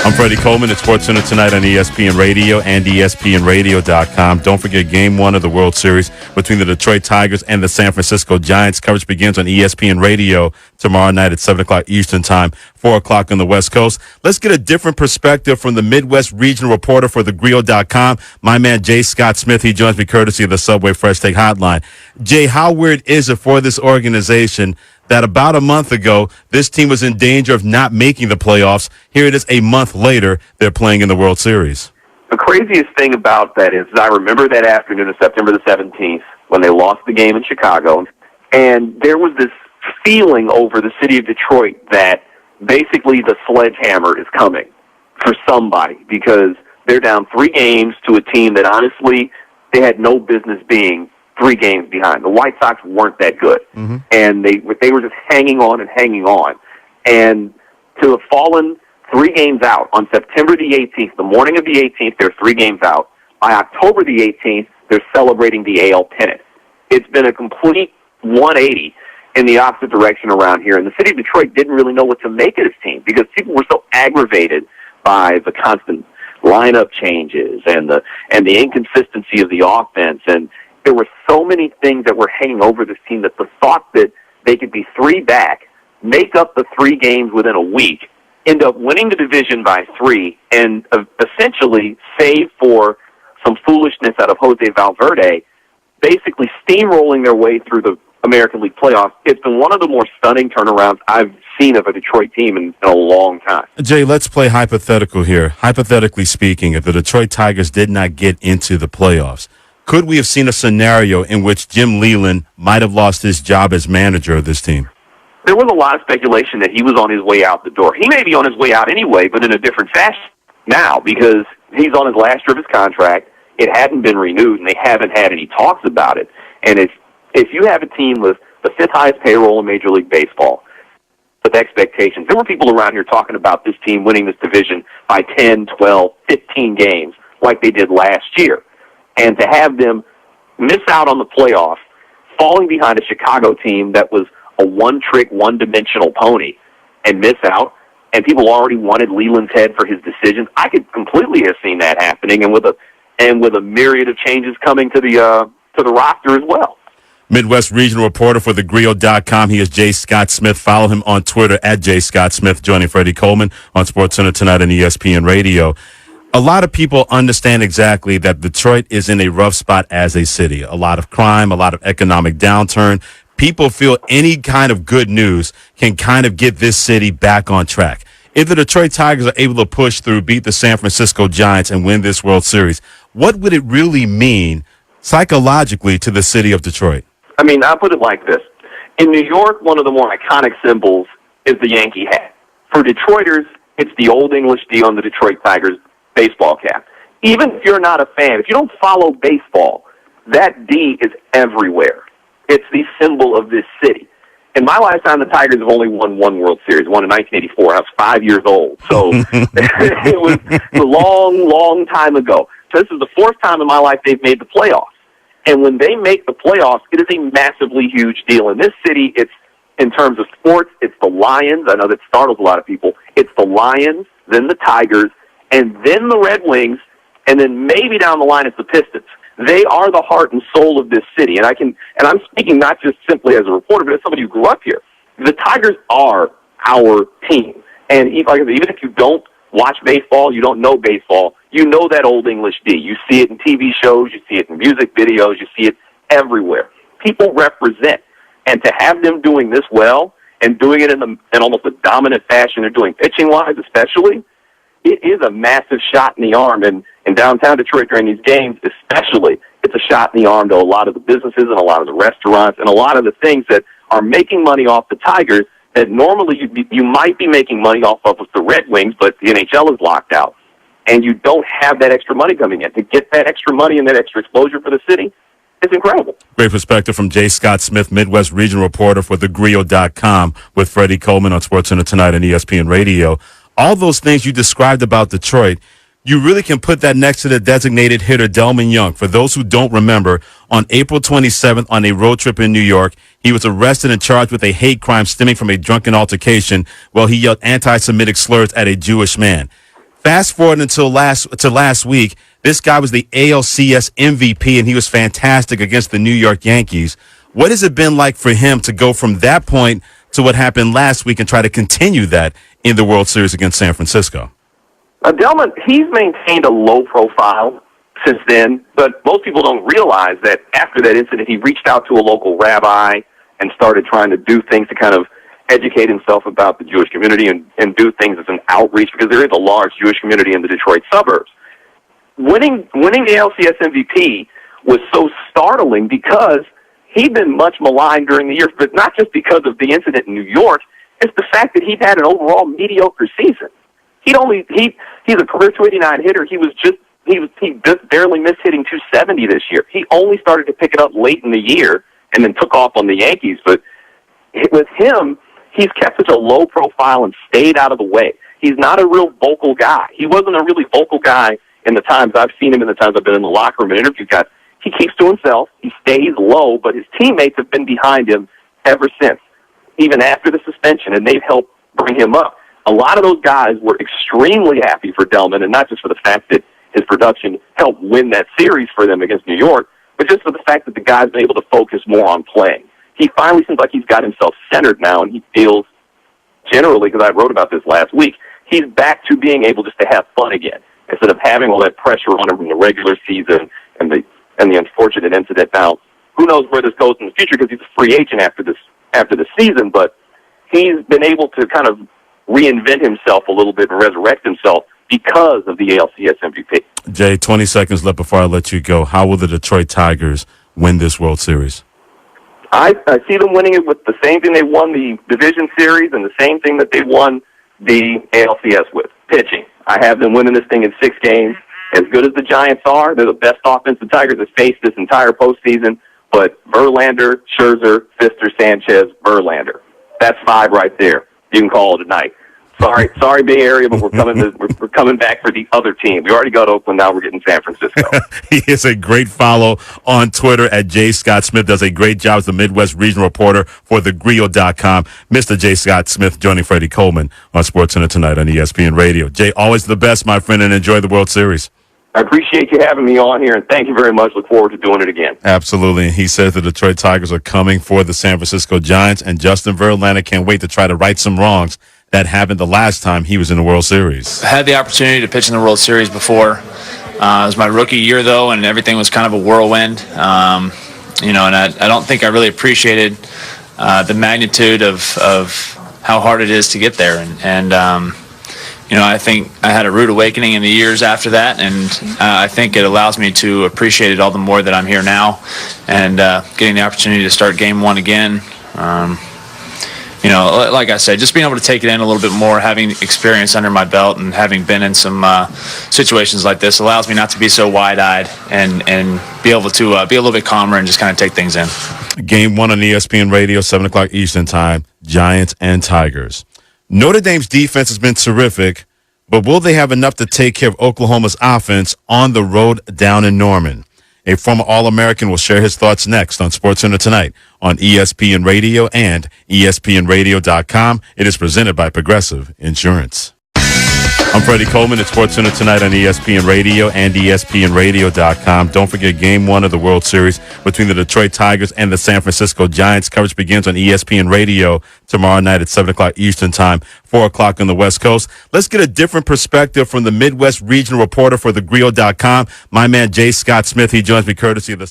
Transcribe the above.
I'm Freddie Coleman at SportsCenter Tonight on ESPN Radio and ESPNRadio.com. Don't forget Game 1 of the World Series between the Detroit Tigers and the San Francisco Giants. Coverage begins on ESPN Radio tomorrow night at 7 o'clock Eastern Time, 4 o'clock on the West Coast. Let's get a different perspective from the Midwest regional reporter for thegrio.com, my man Jay Scott Smith. He joins me courtesy of the Subway Fresh Take Hotline. Jay, how weird is it for this organization that about a month ago, this team was in danger of not making the playoffs? Here it is a month later, they're playing in the World Series. The craziest thing about that is I remember that afternoon of September the 17th when they lost the game in Chicago, and there was this feeling over the city of Detroit that basically the sledgehammer is coming for somebody because they're down 3 games to a team that honestly they had no business being 3 games behind. The White Sox weren't that good, and they were just hanging on and hanging on. And to have fallen 3 games out on September the 18th, the morning of the 18th, they're 3 games out. By October the 18th, they're celebrating the AL pennant. It's been a complete 180 in the opposite direction around here, and the city of Detroit didn't really know what to make of this team because people were so aggravated by the constant lineup changes and the inconsistency of the offense, and there were so many things that were hanging over this team that the thought that they could be 3 back, make up the 3 games within a week, end up winning the division by 3, and essentially, save for some foolishness out of Jose Valverde, basically steamrolling their way through the American League playoffs. It's been one of the more stunning turnarounds I've seen of a Detroit team in a long time. Jay, let's play hypothetical here. Hypothetically speaking, if the Detroit Tigers did not get into the playoffs, could we have seen a scenario in which Jim Leyland might have lost his job as manager of this team? There was a lot of speculation that he was on his way out the door. He may be on his way out anyway, but in a different fashion now because he's on his last year of his contract. It hadn't been renewed, and they haven't had any talks about it. And if you have a team with the 5th highest payroll in Major League Baseball, with expectations, there were people around here talking about this team winning this division by 10, 12, 15 games like they did last year. And to have them miss out on the playoffs, falling behind a Chicago team that was a one-trick, one-dimensional pony, and miss out, and people already wanted Leland's head for his decisions, I could completely have seen that happening, and with a myriad of changes coming to the roster as well. Midwest regional reporter for thegrio.com. He is Jay Scott Smith. Follow him on Twitter at Jay Scott Smith, joining Freddie Coleman on SportsCenter Tonight on ESPN Radio. A lot of people understand exactly that Detroit is in a rough spot as a city. A lot of crime, a lot of economic downturn. People feel any kind of good news can kind of get this city back on track. If the Detroit Tigers are able to push through, beat the San Francisco Giants, and win this World Series, what would it really mean psychologically to the city of Detroit? I mean, I'll put it like this. In New York, one of the more iconic symbols is the Yankee hat. For Detroiters, it's the Old English D on the Detroit Tigers baseball cap. Even if you're not a fan, if you don't follow baseball, that D is everywhere. It's the symbol of this city. In my lifetime, the Tigers have only won 1 World Series, one in 1984. I was 5 years old, so it was a long, long time ago. So this is the 4th time in my life they've made the playoffs. And when they make the playoffs, it is a massively huge deal. In this city, it's, in terms of sports, it's the Lions. I know that startles a lot of people. It's the Lions, then the Tigers, and then the Red Wings, and then maybe down the line it's the Pistons. They are the heart and soul of this city. And I'm speaking not just simply as a reporter, but as somebody who grew up here. The Tigers are our team. And like I said, even if you don't watch baseball, you don't know baseball, you know that Old English D. You see it in TV shows, you see it in music videos, you see it everywhere. People represent. And to have them doing this well and doing it in almost a dominant fashion they're doing pitching-wise especially, it is a massive shot in the arm. And in downtown Detroit during these games especially, it's a shot in the arm to a lot of the businesses and a lot of the restaurants and a lot of the things that are making money off the Tigers that normally you might be making money off of with the Red Wings, but the NHL is locked out. And you don't have that extra money coming in. To get that extra money and that extra exposure for the city, it's incredible. Great perspective from Jay Scott Smith, Midwest regional reporter for thegrio.com with Freddie Coleman on SportsCenter Tonight on ESPN Radio. All those things you described about Detroit, you really can put that next to the designated hitter, Delman Young. For those who don't remember, on April 27th on a road trip in New York, he was arrested and charged with a hate crime stemming from a drunken altercation while he yelled anti-Semitic slurs at a Jewish man. Fast forward until last week, this guy was the ALCS MVP, and he was fantastic against the New York Yankees. What has it been like for him to go from that point to what happened last week and try to continue that in the World Series against San Francisco? Delman, he's maintained a low profile since then, but most people don't realize that after that incident, he reached out to a local rabbi and started trying to do things to kind of educate himself about the Jewish community and do things as an outreach, because there is a large Jewish community in the Detroit suburbs. Winning the ALCS MVP was so startling because he'd been much maligned during the year, but not just because of the incident in New York. It's the fact that he'd had an overall mediocre season. He's a career 289 hitter. He just barely missed hitting 270 this year. He only started to pick it up late in the year and then took off on the Yankees. But with him, he's kept such a low profile and stayed out of the way. He's not a real vocal guy. He wasn't a really vocal guy in the times I've seen him, in the times I've been in the locker room and interviewed guys. He keeps to himself. He stays low, but his teammates have been behind him ever since, even after the suspension, and they've helped bring him up. A lot of those guys were extremely happy for Delman, and not just for the fact that his production helped win that series for them against New York, but just for the fact that the guy's been able to focus more on playing. He finally seems like he's got himself centered now, and he feels, generally, because I wrote about this last week, he's back to being able just to have fun again, instead of having all that pressure on him in the regular season and the unfortunate incident. Now, who knows where this goes in the future, because he's a free agent after the season, but he's been able to kind of reinvent himself a little bit and resurrect himself because of the ALCS MVP. Jay, 20 seconds left before I let you go. How will the Detroit Tigers win this World Series? I see them winning it with the same thing they won the division series and the same thing that they won the ALCS with, pitching. I have them winning this thing in 6 games. As good as the Giants are, they're the best offense the Tigers have faced this entire postseason, but Verlander, Scherzer, Fister, Sanchez, Verlander. That's 5 right there. You can call it a night. Sorry, Bay Area, but we're coming back for the other team. We already got Oakland. Now we're getting San Francisco. He is a great follow on Twitter at J. Scott Smith. Does a great job as the Midwest regional reporter for thegrio.com. Mr. J. Scott Smith joining Freddie Coleman on SportsCenter Tonight on ESPN Radio. Jay, always the best, my friend, and enjoy the World Series. I appreciate you having me on here, and thank you very much. Look forward to doing it again. Absolutely. He says the Detroit Tigers are coming for the San Francisco Giants, and Justin Verlander can't wait to try to right some wrongs that happened the last time he was in the World Series. I had the opportunity to pitch in the World Series before. It was my rookie year, though, and everything was kind of a whirlwind. And I don't think I really appreciated the magnitude of how hard it is to get there. I think I had a rude awakening in the years after that, and I think it allows me to appreciate it all the more that I'm here now and getting the opportunity to start Game 1 again. Like I said, just being able to take it in a little bit more, having experience under my belt and having been in some situations like this allows me not to be so wide-eyed and be able to be a little bit calmer and just kind of take things in. Game 1 on ESPN Radio, 7 o'clock Eastern Time, Giants and Tigers. Notre Dame's defense has been terrific, but will they have enough to take care of Oklahoma's offense on the road down in Norman? A former All-American will share his thoughts next on SportsCenter Tonight on ESPN Radio and ESPNRadio.com. It is presented by Progressive Insurance. I'm Freddie Coleman at SportsCenter Tonight on ESPN Radio and ESPNRadio.com. Don't forget Game 1 of the World Series between the Detroit Tigers and the San Francisco Giants. Coverage begins on ESPN Radio tomorrow night at 7 o'clock Eastern Time, 4 o'clock on the West Coast. Let's get a different perspective from the Midwest regional reporter for thegrio.com, my man J. Scott Smith. He joins me courtesy of the